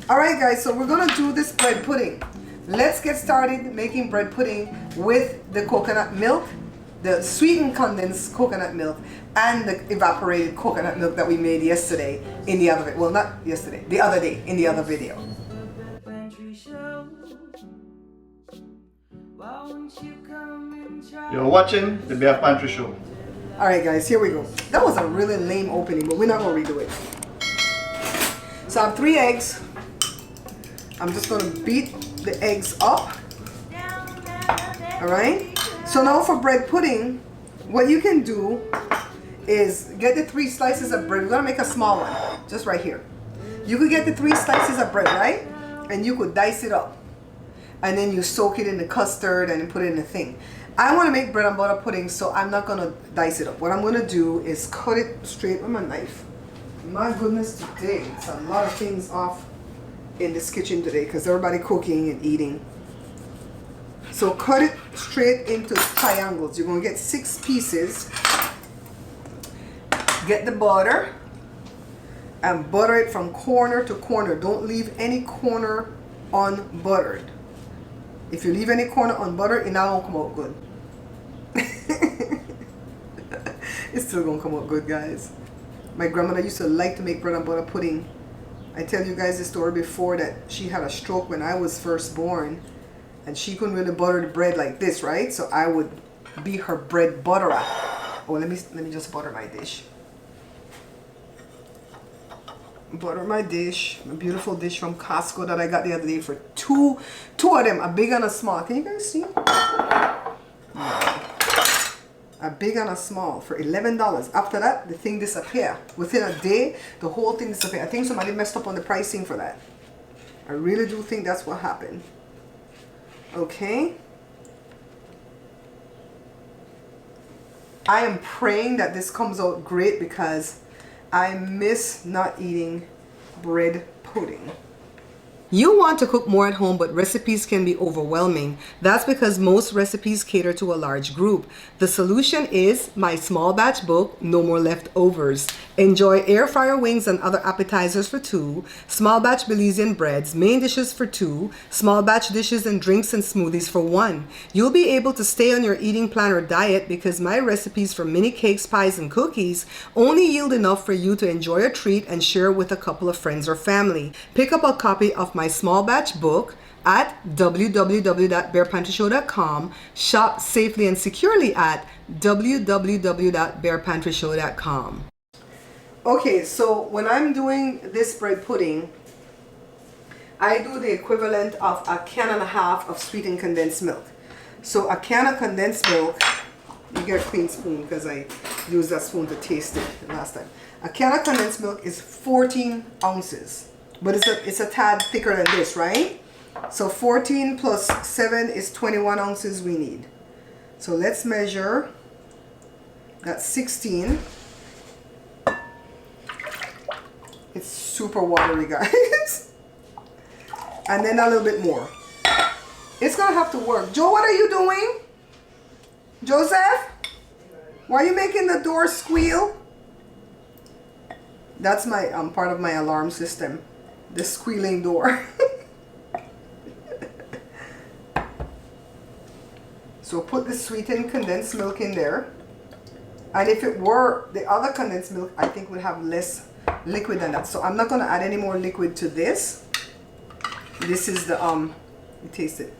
Alright guys, so we're gonna do this bread pudding. Let's get started making bread pudding with the coconut milk, the sweetened condensed coconut milk, and the evaporated coconut milk that we made yesterday in the other, well, not yesterday, the other day in the other video. You're watching the Bare Pantry Show. Alright guys, here we go. That was a really lame opening, but we're not gonna redo it. So I have 3 eggs. I'm just gonna beat the eggs up. Alright? So now for bread pudding, what you can do is get the 3 slices of bread. We're gonna make a small one, just right here. You could get the 3 slices of bread, right? And you could dice it up. And then you soak it in the custard and put it in the thing. I want to make bread and butter pudding, so I'm not going to dice it up. What I'm going to do is cut it straight with my knife. My goodness, today, it's a lot of things off in this kitchen today because everybody cooking and eating. So cut it straight into triangles. You're going to get 6 pieces. Get the butter and butter it from corner to corner. Don't leave any corner unbuttered. If you leave any corner unbuttered, it now won't come out good. It's still gonna come out good, guys. My grandmother used to like to make bread and butter pudding. I tell you guys the story before that she had a stroke when I was first born, and she couldn't really butter the bread like this, right? So I would be her bread butterer. Oh, let me just butter my dish. Butter my dish, my beautiful dish from Costco that I got the other day for two of them, a big and a small. Can you guys see? A big and a small for $11. After that, the thing disappeared. Within a day, the whole thing disappeared. I think somebody messed up on the pricing for that. I really do think that's what happened. Okay. I am praying that this comes out great because I miss not eating bread pudding. You want to cook more at home, but recipes can be overwhelming. That's because most recipes cater to a large group. The solution is my small batch book, No More Leftovers. Enjoy air fryer wings and other appetizers for 2, small batch Belizean breads, main dishes for 2, small batch dishes and drinks and smoothies for 1. You'll be able to stay on your eating plan or diet because my recipes for mini cakes, pies, and cookies only yield enough for you to enjoy a treat and share with a couple of friends or family. Pick up a copy of my small batch book at www.barepantryshow.com. Shop safely and securely at www.barepantryshow.com. Okay, so when I'm doing this bread pudding, I do the equivalent of a can and a half of sweetened condensed milk. So a can of condensed milk, you get a clean spoon because I used that spoon to taste it last time. A can of condensed milk is 14 ounces, but it's a tad thicker than this, right? So 14 plus 7 is 21 ounces we need. So let's measure. That's 16. It's super watery, guys. And then a little bit more. It's gonna have to work. Joe, what are you doing? Joseph? Why are you making the door squeal? That's my part of my alarm system. The squealing door. So put the sweetened condensed milk in there. And if it were the other condensed milk, I think would have less liquid than that. So I'm not going to add any more liquid to this. This is the taste it.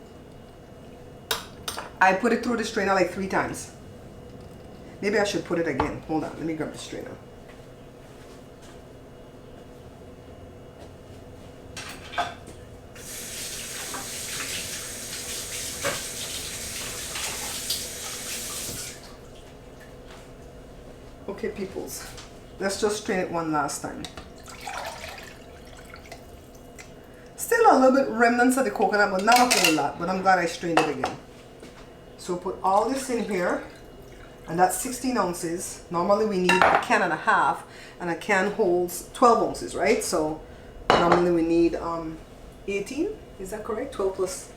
I put it through the strainer like 3 times. Maybe I should put it again. Hold on, let me grab the strainer. Okay, peoples, let's just strain it one last time. Still a little bit remnants of the coconut, but not a whole lot, but I'm glad I strained it again. So put all this in here, and that's 16 ounces. Normally we need a can and a half, and a can holds 12 ounces, right? So normally we need 18, is that correct? 12 plus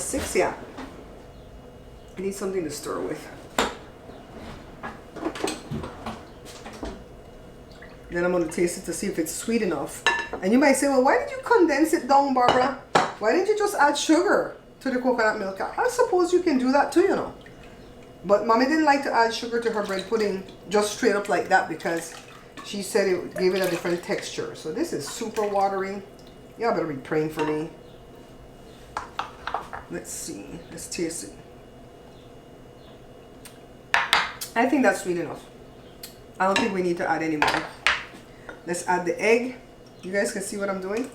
6, yeah. I need something to stir with. Then I'm going to taste it to see if it's sweet enough. And you might say, well, why did you condense it down, Barbara? Why didn't you just add sugar to the coconut milk? I suppose you can do that too, you know. But Mommy didn't like to add sugar to her bread pudding just straight up like that because she said it gave it a different texture. So this is super watery. Y'all better be praying for me. Let's see. Let's taste it. I think that's sweet enough. I don't think we need to add any more. Let's add the egg. You guys can see what I'm doing.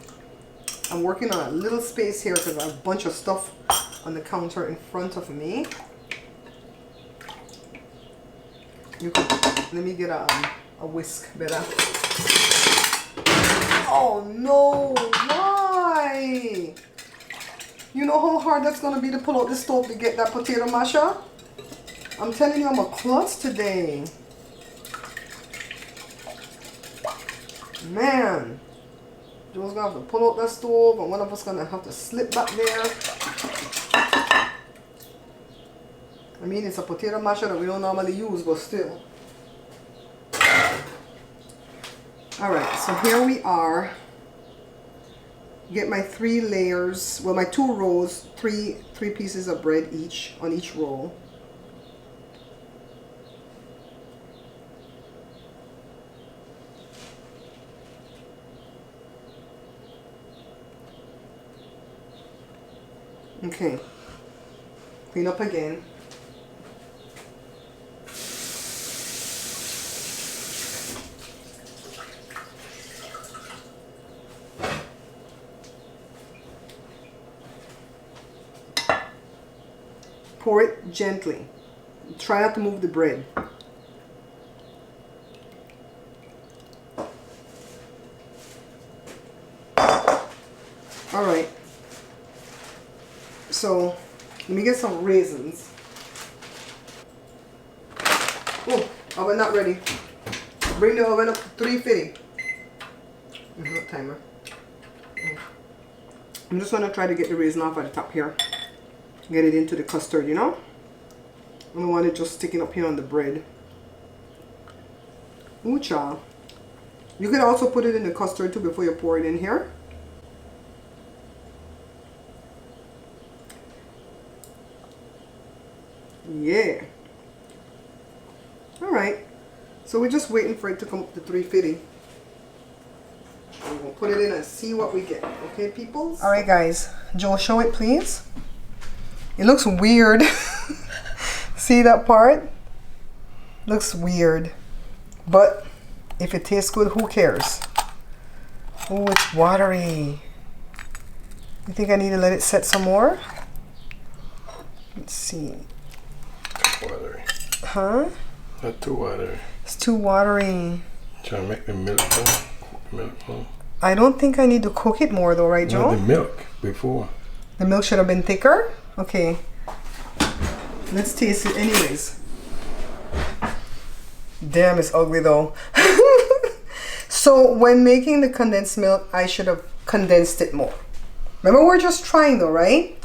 I'm working on a little space here because I have a bunch of stuff on the counter in front of me. Let me get a whisk better. Oh no, why? You know how hard that's gonna be to pull out the stove to get that potato masher? I'm telling you, I'm a klutz today. Man, Joe's gonna have to pull out that stove and one of us gonna have to slip back there. I mean, it's a potato masher that we don't normally use, but still. Alright, so here we are. Get my 3 layers, well my 2 rows, three pieces of bread each on each roll. Okay, clean up again. Pour it gently. Try not to move the bread. All right. So let me get some raisins. Oh, oven not ready. Bring the oven up to 350. Not timer. I'm just gonna try to get the raisin off at the top here. Get it into the custard, you know? I don't want it just sticking up here on the bread. Ooh, child. You could also put it in the custard too before you pour it in here. Yeah. Alright. So we're just waiting for it to come up to 350. We'll put it in and see what we get. Okay, people? Alright, guys. Joel, show it, please. It looks weird. See that part? Looks weird. But if it tastes good, who cares? Oh, it's watery. You think I need to let it set some more? Let's see. Too watery. Huh? Not too watery. It's too watery. Trying to make the milk more. I don't think I need to cook it more though, right, Joe? No, the milk before. The milk should have been thicker? Okay. Let's taste it anyways. Damn, it's ugly though. So when making the condensed milk, I should have condensed it more. Remember, we're just trying though, right?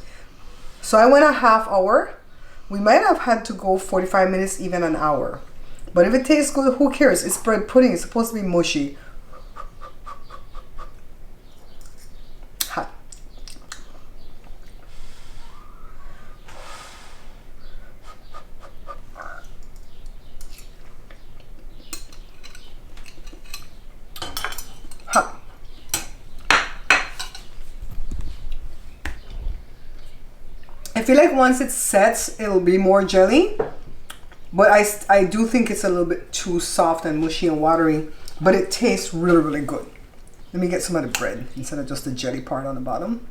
So I went a half hour. We might have had to go 45 minutes, even an hour. But if it tastes good, who cares? It's bread pudding. It's supposed to be mushy. Hot. Hot. I feel like once it sets, it'll be more jelly. But I do think it's a little bit too soft and mushy and watery. But it tastes really, really good. Let me get some of the bread instead of just the jelly part on the bottom.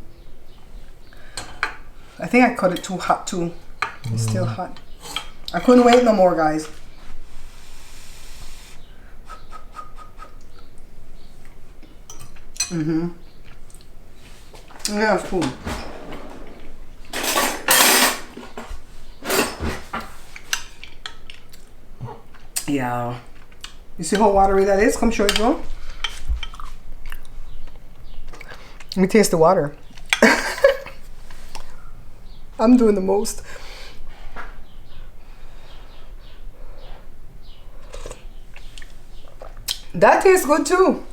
I think I cut it too hot too. It's still hot. I couldn't wait no more, guys. Yeah, it's cool. Yeah. You see how watery that is? Come show it, Joe. Let me taste the water. I'm doing the most. That tastes good too.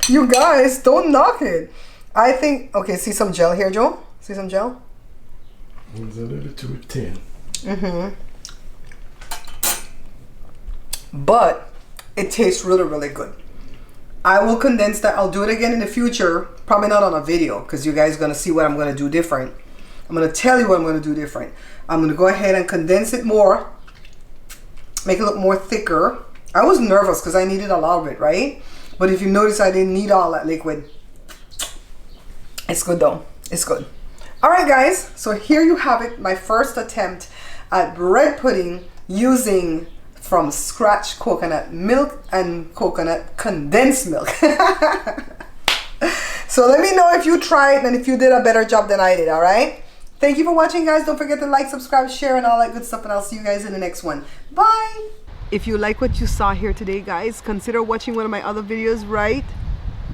You guys, don't knock it. I think, okay, see some gel here, Joe? See some gel? It's a little too thin. But it tastes really, really good. I will condense that. I'll do it again in the future. Probably not on a video because you guys are going to see what I'm going to do different. I'm going to tell you what I'm going to do different. I'm going to go ahead and condense it more. Make it look more thicker. I was nervous because I needed a lot of it, right? But if you notice, I didn't need all that liquid. It's good though. It's good. All right, guys. So here you have it. My first attempt at bread pudding using from scratch coconut milk and coconut condensed milk. So let me know if you tried and if you did a better job than I did. All right. Thank you for watching, guys. Don't forget to like, subscribe, share, and all that good stuff. And I'll see you guys in the next one. Bye. If you like what you saw here today, guys, consider watching one of my other videos, right?